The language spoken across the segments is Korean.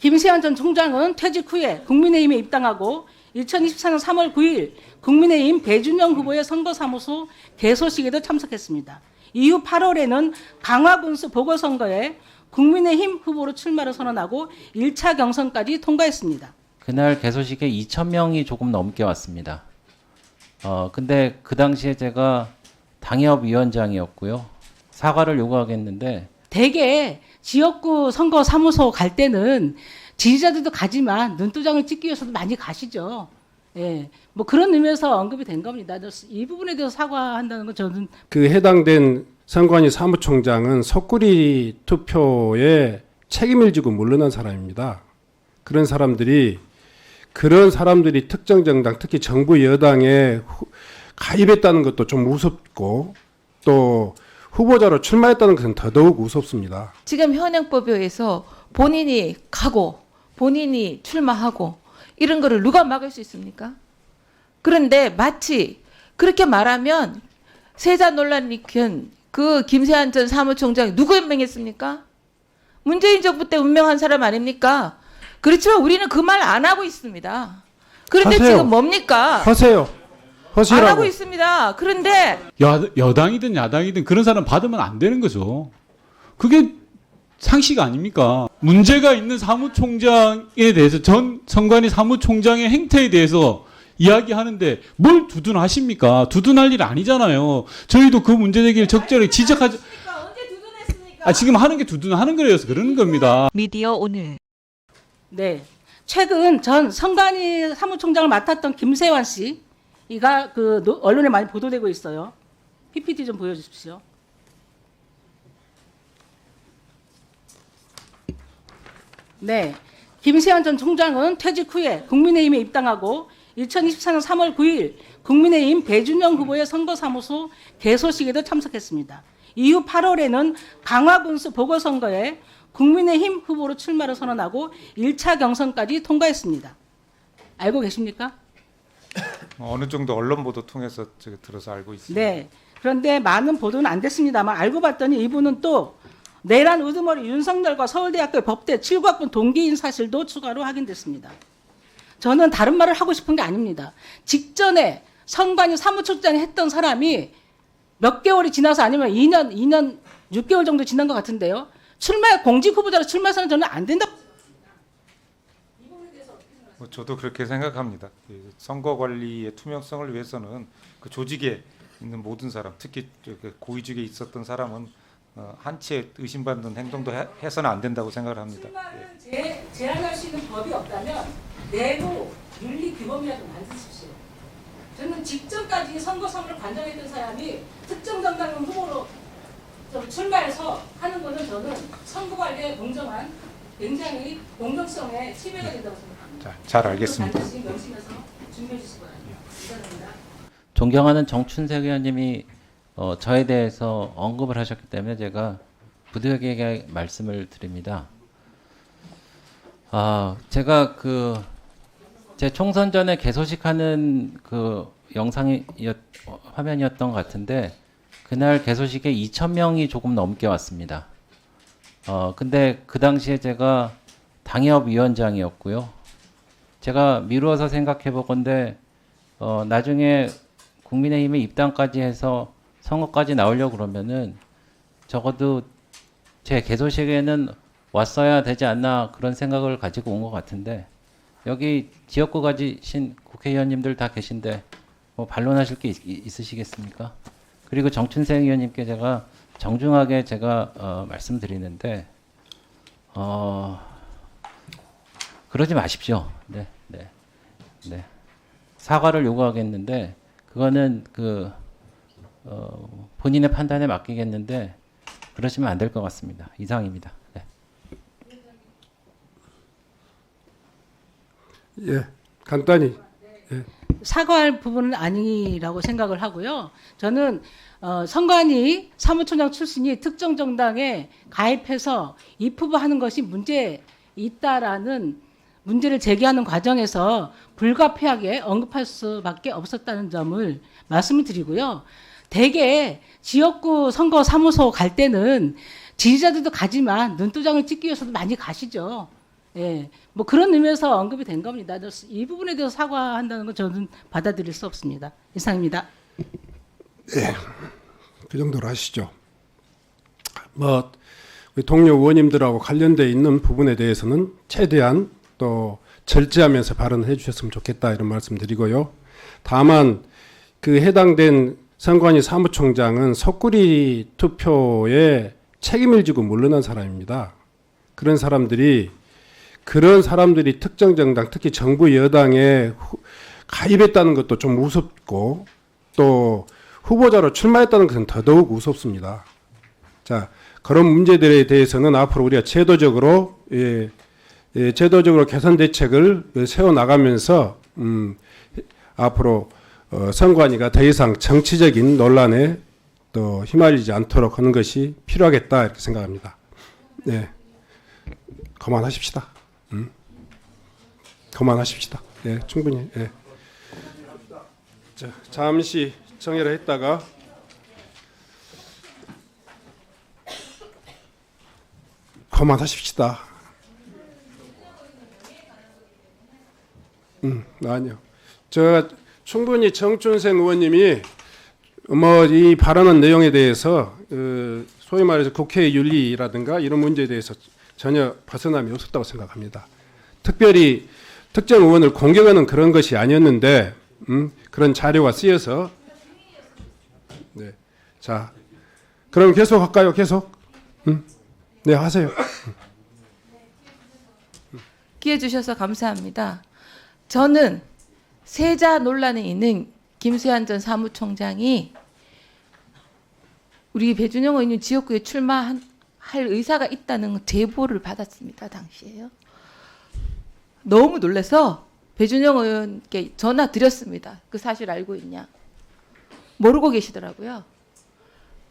김세환 전 총장은 퇴직 후에 국민의힘에 입당하고 2024년 3월 9일 국민의힘 배준영 후보의 선거사무소 개소식에도 참석했습니다. 이후 8월에는 강화군수 보궐선거에 국민의힘 후보로 출마를 선언하고 1차 경선까지 통과했습니다. 그날 개소식에 2,000명이 조금 넘게 왔습니다. 근데 그 당시에 제가 당협위원장이었고요. 사과를 요구하겠는데 대개 지역구 선거 사무소 갈 때는 지지자들도 가지만 눈도장을 찍기 위해서도 많이 가시죠. 예, 뭐 그런 의미에서 언급이 된 겁니다. 이 부분에 대해서 사과한다는 건 저는 그 해당된 선관위 사무총장은 석구리 투표에 책임을 지고 물러난 사람입니다. 그런 사람들이 특정 정당, 특히 정부 여당에 가입했다는 것도 좀 우습고 또 후보자로 출마했다는 것은 더더욱 우습습니다. 지금 현행법에 의해서 본인이 가고 본인이 출마하고 이런 거를 누가 막을 수 있습니까? 그런데 마치 그렇게 말하면 세자 논란을 일으킨 그 김세환 전 사무총장이 누구 임명했습니까? 문재인 정부 때 임명한 사람 아닙니까? 그렇지만 우리는 그 말 안 하고 있습니다. 그런데 하세요. 지금 뭡니까? 하세요. 안 하시라고. 하고 있습니다. 그런데 여당이든 야당이든 그런 사람 받으면 안 되는 거죠. 그게 상식 아닙니까? 문제가 있는 사무총장에 대해서 전 선관위 사무총장의 행태에 대해서 이야기하는데 뭘 두둔하십니까? 두둔할 일 아니잖아요. 저희도 그 문제 제기를 적절히 지적하죠. 언제 두둔했습니까? 지금 하는 게 두둔하는 거라서 그러는 겁니다. 미디어 오늘 네, 최근 전 선관위 사무총장을 맡았던 김세환 씨가 그 언론에 많이 보도되고 있어요. PPT 좀 보여주십시오. 네, 김세환 전 총장은 퇴직 후에 국민의힘에 입당하고 2024년 3월 9일 국민의힘 배준영 후보의 선거사무소 개소식에도 참석했습니다. 이후 8월에는 강화군수 보궐선거에 국민의힘 후보로 출마를 선언하고 1차 경선까지 통과했습니다. 알고 계십니까? 어느 정도 언론 보도 통해서 제가 들어서 알고 있습니다. 네. 그런데 많은 보도는 안 됐습니다만 알고 봤더니 이분은 또 내란 우두머리 윤석열과 서울대학교 법대 7구학번 동기인 사실도 추가로 확인됐습니다. 저는 다른 말을 하고 싶은 게 아닙니다. 직전에 선관위 사무총장이 했던 사람이 몇 개월이 지나서 아니면 2년 6개월 정도 지난 것 같은데요. 공직 후보자로 출마해서는 저는 안 된다. 뭐 저도 그렇게 생각합니다. 선거 관리의 투명성을 위해서는 그 조직에 있는 모든 사람, 특히 고위직에 있었던 사람은 한치의 의심받는 행동도 해서는 안 된다고 생각을 합니다. 출마를 제한할 수 있는 법이 없다면 내부 윤리 규범이라도 만드십시오. 저는 직전까지 선거 선거를 관장했던 사람이 특정 정당 후보로 출마해서 하는 것은 저는 선거 관리의 공정한 굉장히 공정성에 침해가 된다고 생각합니다. 자, 잘 알겠습니다. 반드시 명심해서 준비해 주시기 바랍니다. 이상입니다. 존경하는 정춘색 의원님이 저에 대해서 언급을 하셨기 때문에 제가 부득이하게 말씀을 드립니다. 제가 제 총선 전에 개소식하는 그 화면이었던 것 같은데 그날 개소식에 2,000명이 조금 넘게 왔습니다. 근데 그 당시에 제가 당협위원장이었고요. 제가 미루어서 생각해 보건데 나중에 국민의힘에 입당까지 해서 선거까지 나오려고 그러면은 적어도 제 개소식에는 왔어야 되지 않나 그런 생각을 가지고 온 것 같은데 여기 지역구 가지신 국회의원님들 다 계신데 뭐 반론하실 게 있으시겠습니까? 그리고 정춘생 의원님께 제가 정중하게 말씀드리는데 그러지 마십시오. 네. 사과를 요구하겠는데 그거는 본인의 판단에 맡기겠는데 그러시면 안 될 것 같습니다. 이상입니다. 네. 예, 간단히. 사과할 부분은 아니라고 생각을 하고요. 저는 선관위 사무총장 출신이 특정 정당에 가입해서 입후보하는 것이 문제 있다라는 문제를 제기하는 과정에서 불가피하게 언급할 수밖에 없었다는 점을 말씀을 드리고요. 대개 지역구 선거 사무소 갈 때는 지지자들도 가지만 눈도장을 찍기 위해서도 많이 가시죠. 예, 뭐 그런 의미에서 언급이 된 겁니다. 이 부분에 대해서 사과한다는 건 저는 받아들일 수 없습니다. 이상입니다. 그 정도로 하시죠. 뭐 우리 동료 의원님들하고 관련돼 있는 부분에 대해서는 최대한 또 절제하면서 발언해 주셨으면 좋겠다 이런 말씀드리고요. 다만 그 해당된 선관위 사무총장은 석구리 투표에 책임을 지고 물러난 사람입니다. 그런 사람들이 특정 정당, 특히 정부 여당에 가입했다는 것도 좀 우습고 또 후보자로 출마했다는 것은 더더욱 우습습니다. 자, 그런 문제들에 대해서는 앞으로 우리가 제도적으로 개선 대책을 세워 나가면서 앞으로 선관위가 더 이상 정치적인 논란에 또 휘말리지 않도록 하는 것이 필요하겠다 이렇게 생각합니다. 네, 그만하십시다. 그만하십시다. 예, 충분히. 예. 자, 잠시 정회를 했다가 그만하십시다. 아니요. 저 충분히 정춘생 의원님이 뭐 이 발언한 내용에 대해서 소위 말해서 국회의 윤리라든가 이런 문제에 대해서 전혀 벗어남이 없었다고 생각합니다. 특별히 특정 의원을 공격하는 그런 것이 아니었는데 그런 자료가 쓰여서 네. 자, 그럼 계속 할까요? 계속? 네, 하세요. 기회 주셔서 감사합니다. 저는 세자 논란에 있는 김수현 전 사무총장이 우리 배준영 의원님 지역구에 출마할 의사가 있다는 제보를 받았습니다. 당시에요. 너무 놀라서 배준영 의원께 전화 드렸습니다. 그 사실 알고 있냐? 모르고 계시더라고요.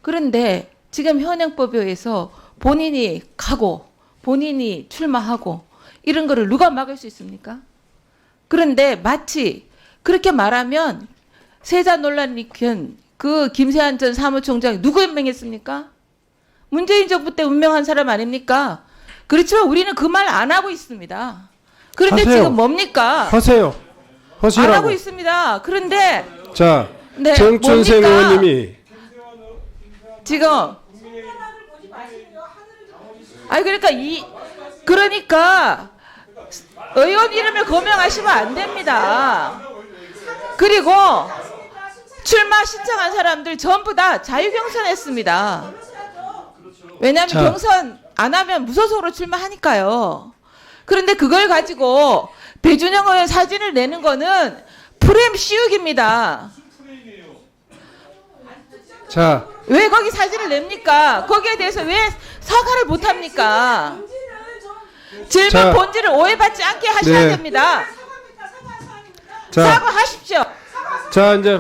그런데 지금 현행법에 의해서 본인이 가고 본인이 출마하고 이런 거를 누가 막을 수 있습니까? 그런데 마치 그렇게 말하면 세자 논란을 일으킨 그 김세한 전 사무총장이 누구 임명했습니까? 문재인 정부 때 임명한 사람 아닙니까? 그렇지만 우리는 그 말 안 하고 있습니다. 그런데 하세요. 지금 뭡니까? 하세요. 안 하고 하시라고. 있습니다. 그런데 자, 네, 정춘생 뭡니까? 의원님이 지금 그러니까 의원 이름을 거명하시면 안 됩니다. 그리고 출마 신청한 사람들 전부 다 자유경선했습니다. 왜냐하면 자. 경선 안 하면 무소속으로 출마하니까요. 그런데 그걸 가지고 배준영 의원 사진을 내는 거는 프레임 씌우기입니다. 자, 왜 거기 사진을 냅니까? 거기에 대해서 왜 사과를 못합니까? 질문 자. 본질을 오해받지 않게 하셔야 네. 됩니다. 자, 사과하십시오. 자 이제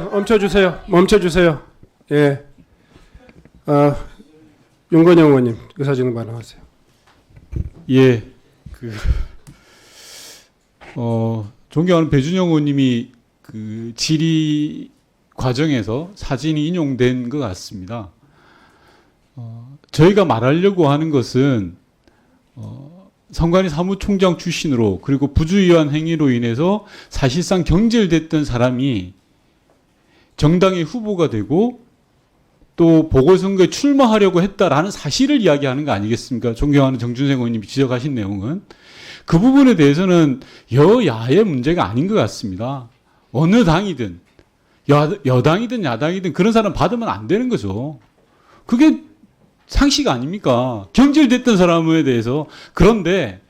멈춰주세요. 예, 윤건영 의원님 의사진행 발언하세요. 예, 존경하는 배준영 의원님이 그 질의 과정에서 사진이 인용된 것 같습니다. 저희가 말하려고 하는 것은 선관위 사무총장 출신으로 그리고 부주의한 행위로 인해서 사실상 경질됐던 사람이 정당의 후보가 되고 또 보궐선거에 출마하려고 했다라는 사실을 이야기하는 거 아니겠습니까? 존경하는 정준생 의원님이 지적하신 내용은 그 부분에 대해서는 여야의 문제가 아닌 것 같습니다. 어느 당이든 여당이든 야당이든 그런 사람 받으면 안 되는 거죠. 그게 상식 아닙니까? 경질됐던 사람에 대해서. 그런데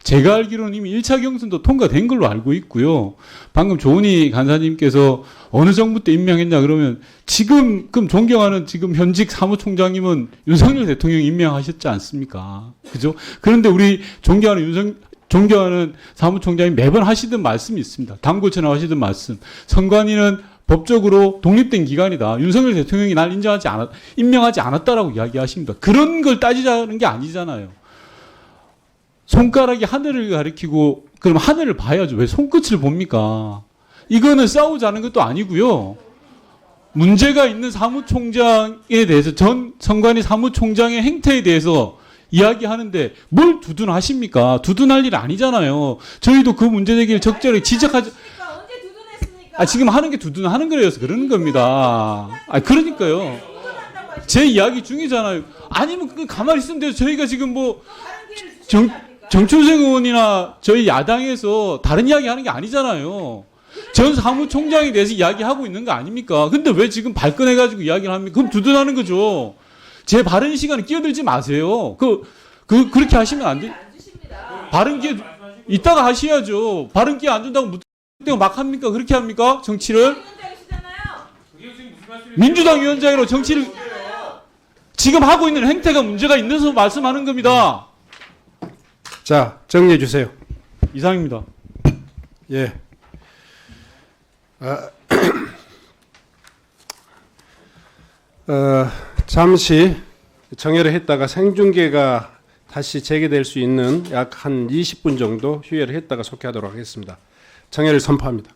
제가 알기로는 이미 1차 경선도 통과된 걸로 알고 있고요. 방금 조은희 간사님께서 어느 정부 때 임명했냐 그러면 지금 그럼 존경하는 지금 현직 사무총장님은 윤석열 대통령이 임명하셨지 않습니까? 그죠? 그런데 우리 존경하는 사무총장이 매번 하시던 말씀이 있습니다. 당고처럼 하시던 말씀. 선관위는 법적으로 독립된 기관이다. 윤석열 대통령이 날 임명하지 않았다라고 이야기하십니다. 그런 걸 따지자는 게 아니잖아요. 손가락이 하늘을 가리키고 그럼 하늘을 봐야죠. 왜 손끝을 봅니까? 이거는 싸우자는 것도 아니고요. 문제가 있는 사무총장에 대해서 전 선관위 사무총장의 행태에 대해서 이야기하는데 뭘 두둔하십니까? 두둔할 일 아니잖아요. 저희도 그 문제 제기를 적절히 지적하지. 언제 두둔했습니까? 아, 지금 하는 게 두둔하는 거라서 그러는 겁니다. 아, 그러니까요. 제 이야기 중이잖아요. 아니면 그 가만히 있으면 돼요. 저희가 지금 뭐 정춘생 의원이나 저희 야당에서 다른 이야기 하는 게 아니잖아요. 전 사무총장에 대해서 이야기하고 있는 거 아닙니까? 근데 왜 지금 발끈해가지고 이야기를 합니까? 그럼 두둔하는 거죠. 제 발언 시간에 끼어들지 마세요. 그렇게 하시면 안 돼. 발언 기회 이따가 하셔야죠. 발언 기회 안 준다고 막 합니까? 그렇게 합니까? 정치를? 민주당 위원장으로 정치를 지금 하고 있는 행태가 문제가 있어서 말씀하는 겁니다. 자, 정리해 주세요. 이상입니다. 예. 잠시 정회를 했다가 생중계가 다시 재개될 수 있는 약 한 20분 정도 휴회를 했다가 속회하도록 하겠습니다. 정회를 선포합니다.